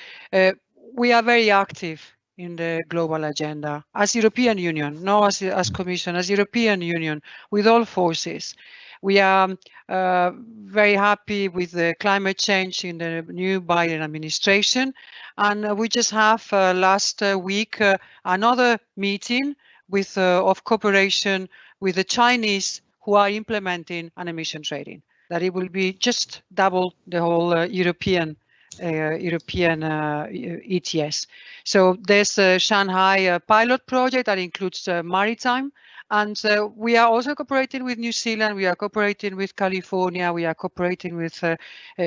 We are very active in the global agenda as European Union, not as Commission, as European Union, with all forces. We are very happy with the climate change in the new Biden administration, and we just have last week another meeting with of cooperation with the Chinese, who are implementing an emission trading, that it will be just double the whole European ETS. So there's a Shanghai pilot project that includes maritime, and we are also cooperating with New Zealand, we are cooperating with California, we are cooperating with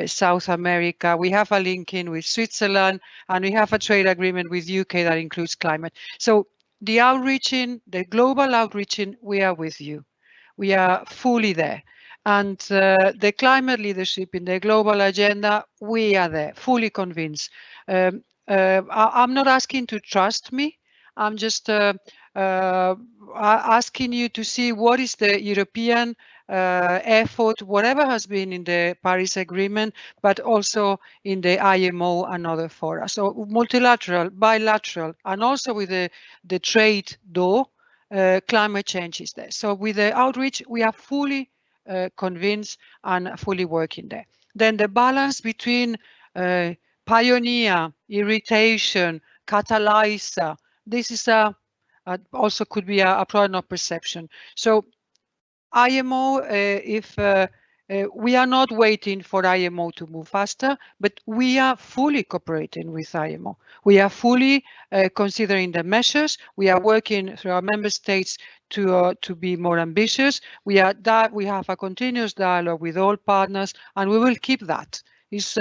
South America, we have a link in with Switzerland, and we have a trade agreement with UK that includes climate. So the outreaching, the global outreaching, we are with you. We are fully there. And the climate leadership in the global agenda, we are there, fully convinced. I'm not asking to trust me. I'm just asking you to see what is the European effort, whatever has been in the Paris Agreement, but also in the IMO and other fora. So multilateral, bilateral, and also with the trade door, climate change is there. So with the outreach, we are fully convinced and fully working there. Then the balance between pioneer, irritation, catalyzer, this is also could be a problem of perception. So IMO, if we are not waiting for IMO to move faster, but we are fully cooperating with IMO. We are fully considering the measures. We are working through our member states to be more ambitious. We have a continuous dialogue with all partners, and we will keep that. It's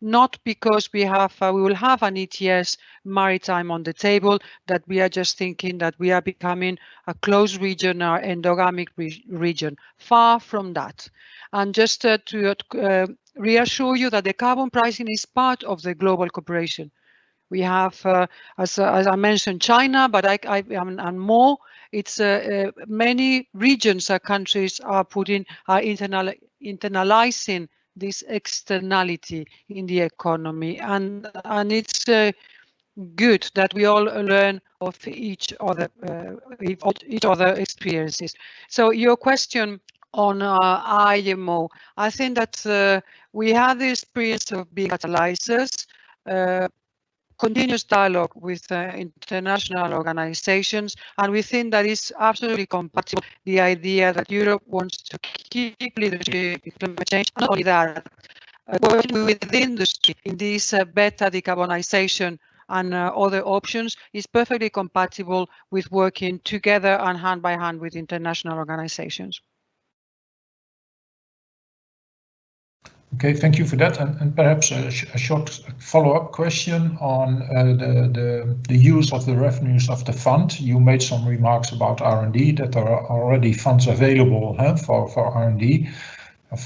not because we will have an ETS maritime on the table that we are just thinking that we are becoming a closed region or endogamic region. Far from that. And just to reassure you that the carbon pricing is part of the global cooperation. We have, as I mentioned, China, but and more. It's many regions or countries are internalizing this externality in the economy, and it's good that we all learn of each other experiences. So your question on IMO, I think that we have the experience of being catalyzers, continuous dialogue with international organizations, and we think that is absolutely compatible. The idea that Europe wants to keep leadership in climate change, not only that, working with the industry in this better decarbonization and other options is perfectly compatible with working together and hand by hand with international organizations. Okay, thank you for that. And perhaps a short follow-up question on the use of the revenues of the fund. You made some remarks about R&D, that there are already funds available for R&D.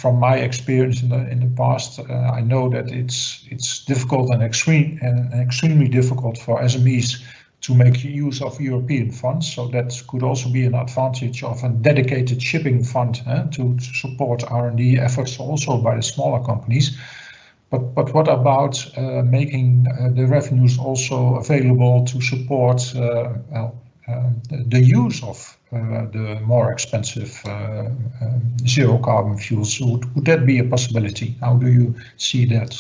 From my experience in the past, I know that it's difficult and extremely difficult for SMEs to make use of European funds. So that could also be an advantage of a dedicated shipping fund to support R&D efforts also by the smaller companies. But what about making the revenues also available to support the use of the more expensive zero carbon fuels? Would that be a possibility? How do you see that?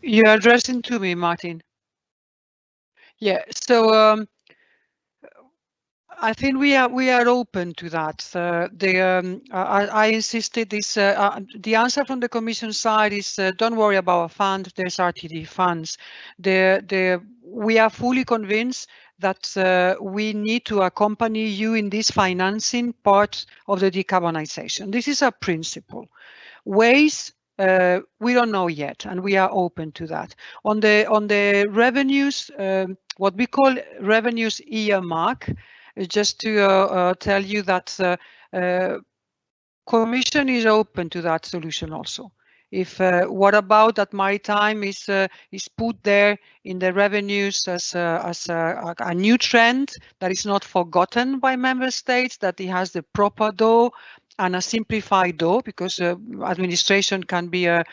You're addressing to me, Martin. Yeah, so I think we are open to that. I insisted this. The answer from the Commission side is don't worry about a fund. There's RTD funds. We are fully convinced that we need to accompany you in this financing part of the decarbonization. This is a principle. Ways we don't know yet, and we are open to that. On the revenues, what we call revenues earmark, just to tell you that Commission is open to that solution also. If what about that maritime is put there in the revenues as a new trend that is not forgotten by member states, that it has the proper DO and a simplified DO, because administration can be a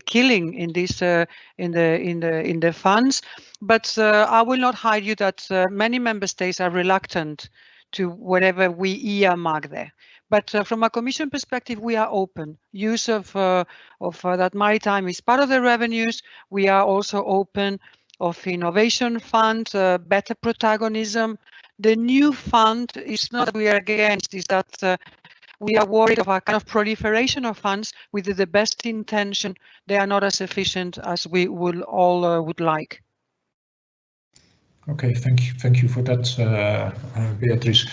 killing in this in the funds. But I will not hide you that many member states are reluctant to whatever we earmark there. But from a Commission perspective, we are open. Use of that maritime is part of the revenues. We are also open of innovation fund, better protagonism. The new fund is not that we are against, is that we are worried of a kind of proliferation of funds with the best intention. They are not as efficient as we will all would like. Okay, thank you for that, Beatriz.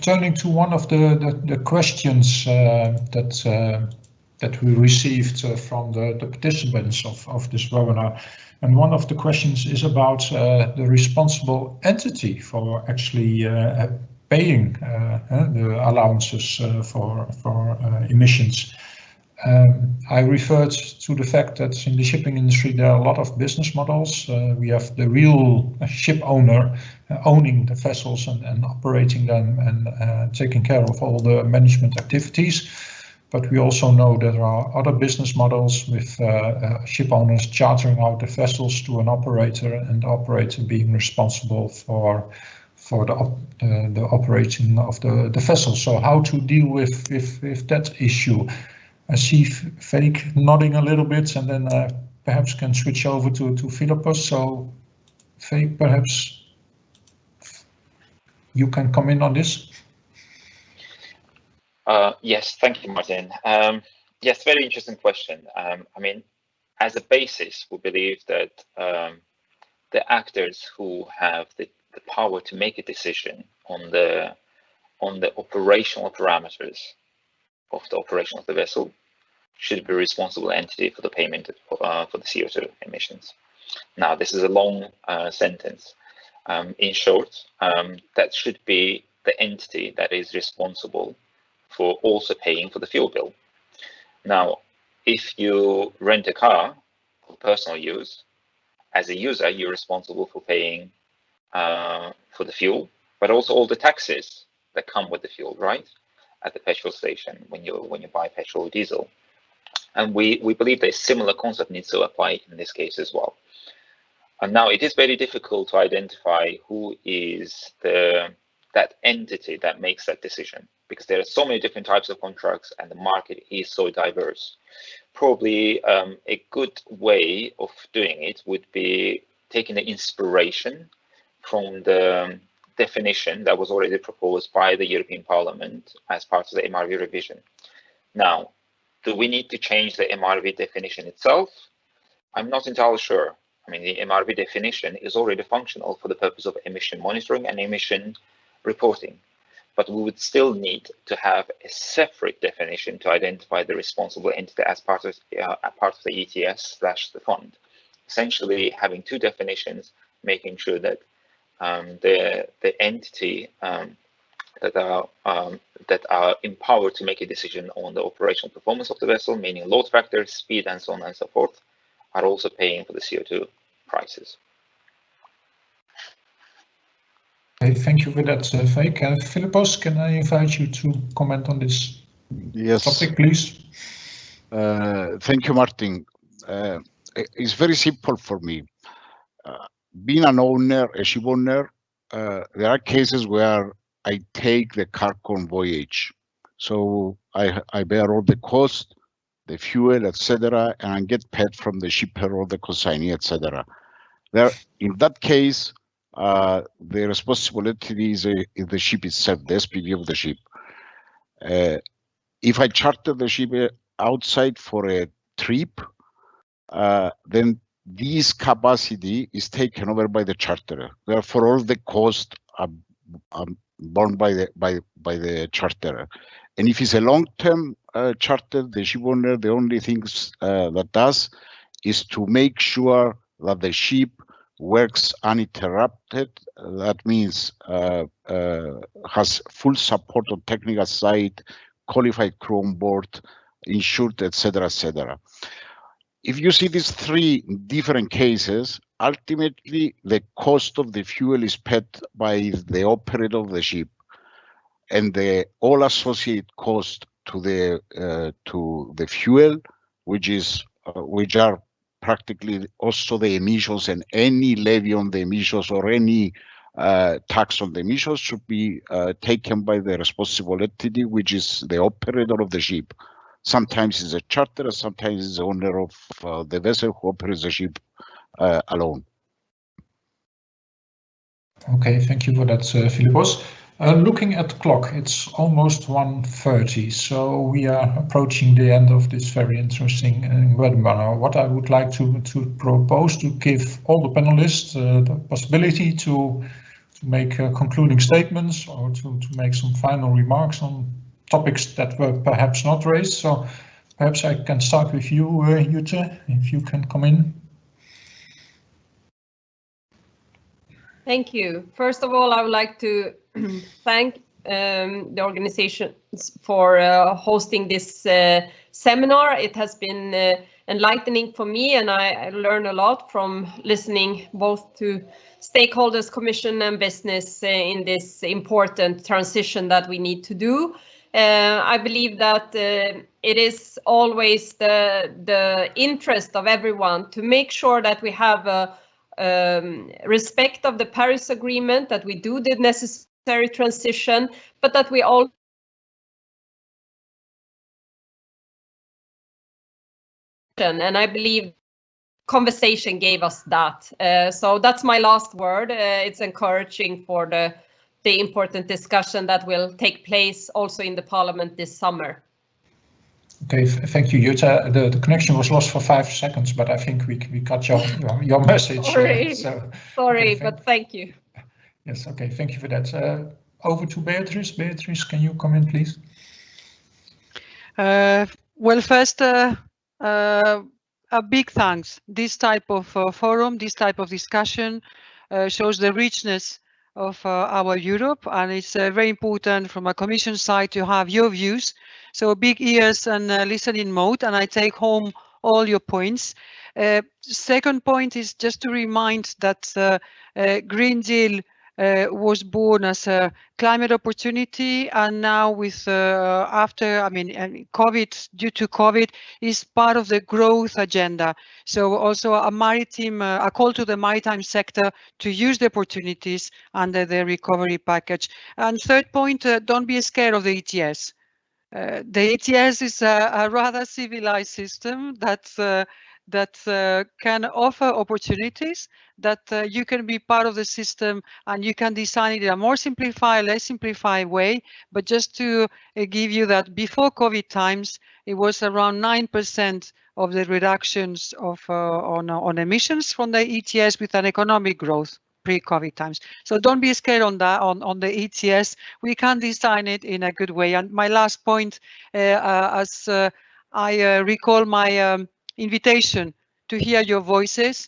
Turning to one of the questions that we received from the participants of this webinar, and one of the questions is about the responsible entity for actually paying the allowances for emissions. I referred to the fact that in the shipping industry there are a lot of business models. We have the real ship owner owning the vessels and operating them and taking care of all the management activities. But we also know there are other business models with ship owners chartering out the vessels to an operator, and the operator being responsible for the operating of the vessel. So how to deal with that issue? I see Faig nodding a little bit, and then perhaps can switch over to Philippos. So Faig, perhaps you can come in on this. Yes, thank you, Martin. Yes, very interesting question. I mean, as a basis, we believe that the actors who have the power to make a decision on the operational parameters of the operation of the vessel should be a responsible entity for the payment for the CO2 emissions. Now, this is a long sentence. In short, that should be the entity that is responsible for also paying for the fuel bill. Now, if you rent a car for personal use, as a user, you're responsible for paying for the fuel, but also all the taxes that come with the fuel, right? At the petrol station when you buy petrol or diesel. And we believe that a similar concept needs to apply in this case as well. And now it is very difficult to identify who is that entity that makes that decision, because there are so many different types of contracts and the market is so diverse. Probably a good way of doing it would be taking the inspiration from the definition that was already proposed by the European Parliament as part of the MRV revision. Now, do we need to change the MRV definition itself? I'm not entirely sure. I mean, the MRV definition is already functional for the purpose of emission monitoring and emission reporting, but we would still need to have a separate definition to identify the responsible entity as part of the ETS/the fund. Essentially, having two definitions, making sure that the entity that are empowered to make a decision on the operational performance of the vessel, meaning load factor, speed, and so on and so forth, are also paying for the CO2 prices. Okay, thank you for that, Faig. Philippos, can I invite you to comment on this topic, please? Thank you, Martin. It's very simple for me. Being an owner, a ship owner, there are cases where I take the cargo on voyage. So I bear all the cost, the fuel, etc., and I get paid from the shipper or the consignee, etc. There, in that case, the responsibility is the ship itself, the SPV of the ship. If I charter the ship outside for a trip, then this capacity is taken over by the charterer. Therefore, all the costs are borne by the charterer. And if it's a long-term charter, the ship owner, the only things that does is to make sure that the ship works uninterrupted. That means has full support on technical side, qualified crew on board, insured, etc., etc. If you see these three different cases, ultimately the cost of the fuel is paid by the operator of the ship, and the all associated cost to the fuel, which are practically also the emissions, and any levy on the emissions or any tax on the emissions should be taken by the responsible entity, which is the operator of the ship. Sometimes it's a charterer, sometimes it's the owner of the vessel who operates the ship alone. Okay, thank you for that, Philippos. Looking at the clock, it's almost 1:30, so we are approaching the end of this very interesting webinar. What I would like to propose to give all the panelists the possibility to make concluding statements or to make some final remarks on topics that were perhaps not raised. So perhaps I can start with you, Jytte, if you can come in. Thank you. First of all, I would like to thank the organizations for hosting this seminar. It has been enlightening for me, and I learned a lot from listening both to stakeholders, commission and business in this important transition that we need to do. I believe that it is always the interest of everyone to make sure that we have a respect of the Paris Agreement, that we do the necessary transition, but that we all and I believe conversation gave us that. So that's my last word. It's encouraging for the important discussion that will take place also in the Parliament this summer. Okay, thank you, Jytte. The connection was lost for 5 seconds, but I think we got your message. Sorry, okay, but thank you. Yes, okay, thank you for that. Over to Beatriz. Beatriz, can you come in, please? Well, first, a big thanks. This type of forum, this type of discussion shows the richness of our Europe, and it's very important from a Commission side to have your views. So big ears and listening mode, and I take home all your points. Second point is just to remind that Green Deal was born as a climate opportunity, and now with COVID, due to COVID, is part of the growth agenda. So also a call to the maritime sector to use the opportunities under the recovery package. And third point, don't be scared of the ETS. The ETS is a rather civilized system that can offer opportunities, that you can be part of the system and you can design it in a more simplified, less simplified way. But just to give you that, before COVID times, it was around 9% of the reductions of on emissions from the ETS with an economic growth pre-COVID times. So don't be scared on that, on the ETS. We can design it in a good way. And my last point, as I recall my invitation to hear your voices,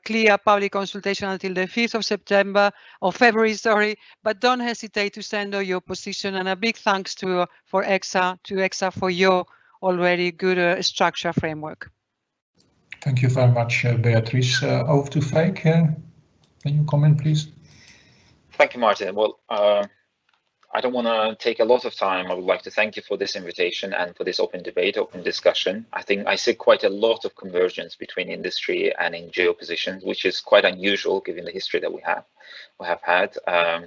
clear public consultation until the 5th of September or February, sorry, but don't hesitate to send your position, and a big thanks to ECSA for your already good structure framework. Thank you very much, Beatriz. Over to Faig. Can you comment, please? Thank you, Martin. Well, I don't want to take a lot of time. I would like to thank you for this invitation and for this open debate, open discussion. I think I see quite a lot of convergence between industry and NGO positions, which is quite unusual given the history that we have had. I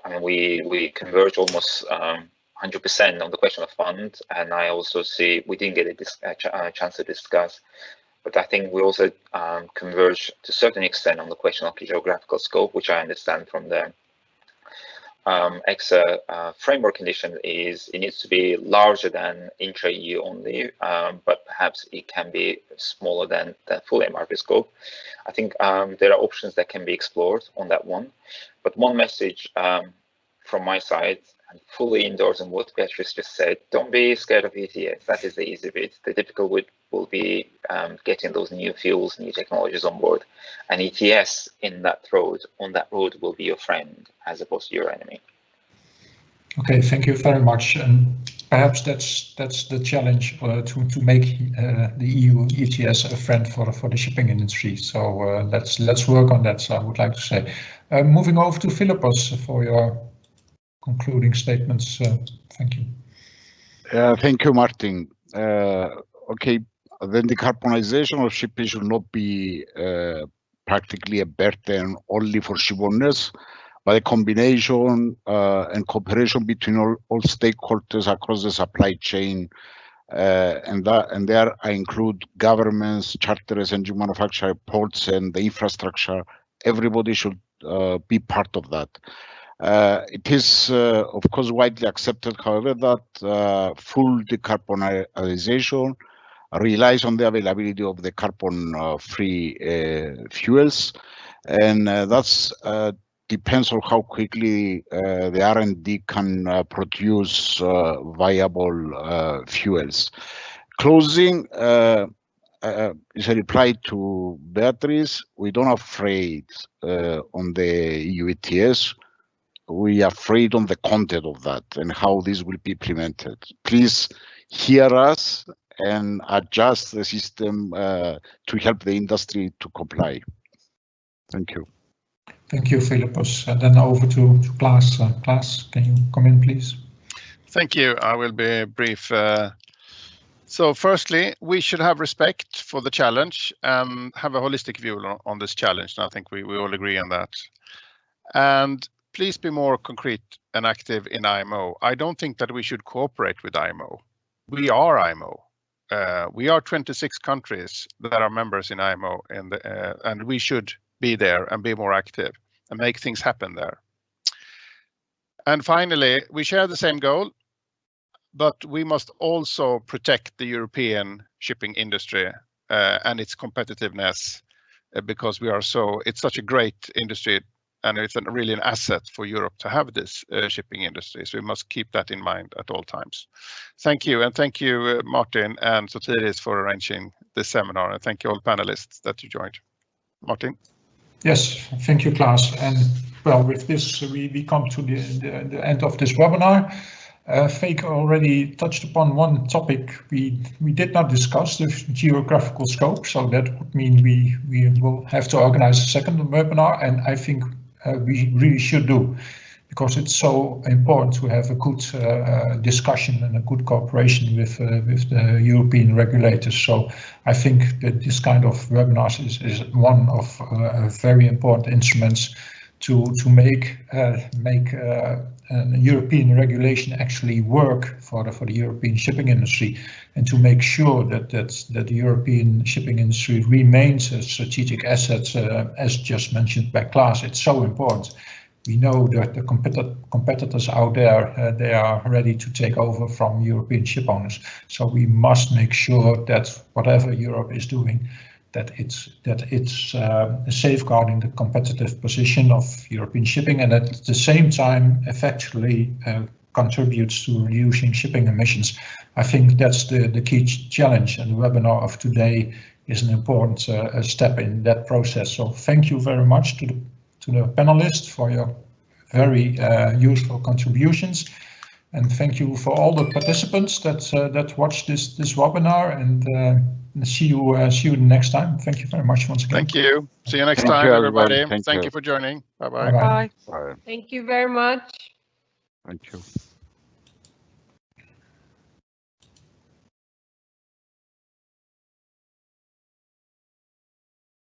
mean, we converge almost 100% on the question of funds, and I also see we didn't get a chance to discuss, but I think we also converge to a certain extent on the question of geographical scope, which I understand from the ECSA framework condition is it needs to be larger than intra-EU only, but perhaps it can be smaller than the full MRV scope. I think there are options that can be explored on that one. But one message from my side I'm fully endorsing what Beatriz just said. Don't be scared of ETS. That is the easy bit. The difficult bit will be getting those new fuels, new technologies on board. And ETS on that road will be your friend as opposed to your enemy. Okay, thank you very much. And perhaps that's the challenge to make the EU ETS a friend for the shipping industry. So let's work on that. So I would like to say, moving over to Philippos for your concluding statements. Thank you. Thank you, Martin. Okay, then decarbonization of shipping should not be practically a burden only for ship owners, but a combination and cooperation between all stakeholders across the supply chain, and there I include governments, charterers, engine manufacturers, ports, and the infrastructure. Everybody should be part of that. It is, of course, widely accepted, however, that full decarbonization relies on the availability of the carbon-free fuels, and that's depends on how quickly the R&D can produce viable fuels. Closing is a reply to Beatriz. We don't afraid on the EU ETS. We are afraid on the content of that and how this will be implemented. Please hear us and adjust the system to help the industry to comply. Thank you. Thank you, Philippos. And then over to Claes. Claes, can you come in, please? Thank you. I will be brief. So firstly, we should have respect for the challenge and have a holistic view on this challenge. And I think we all agree on that. And please be more concrete and active in IMO. I don't think that we should cooperate with IMO. We are IMO. We are 26 countries that are members in IMO, and we should be there and be more active and make things happen there. And finally, we share the same goal, but we must also protect the European shipping industry and its competitiveness because it's such a great industry and it's really an asset for Europe to have this shipping industry. So we must keep that in mind at all times. Thank you, and thank you, Martin and Sotiris, for arranging this seminar, and thank you all panelists that you joined. Martin? Yes, thank you, Claes. And well, with this, we come to the end of this webinar. Faig already touched upon one topic we did not discuss, the geographical scope. So that would mean we will have to organize a second webinar, and I think we really should do, because it's so important to have a good discussion and a good cooperation with the European regulators. So I think that this kind of webinars is one of very important instruments to make European regulation actually work for the European shipping industry, and to make sure that the European shipping industry remains a strategic asset, as just mentioned by Claes. It's so important. We know that the competitors out there, they are ready to take over from European ship owners. So we must make sure that whatever Europe is doing, that it's safeguarding the competitive position of European shipping, and at the same time effectively contributes to reducing shipping emissions. I think that's the key challenge, and the webinar of today is an important step in that process. So thank you very much to the panelists for your very useful contributions, and thank you for all the participants that watched this webinar, and see you next time. Thank you very much once again. Thank you. See you next time, everybody. Thank you for joining. Bye-bye. Bye. Thank you very much. Thank you.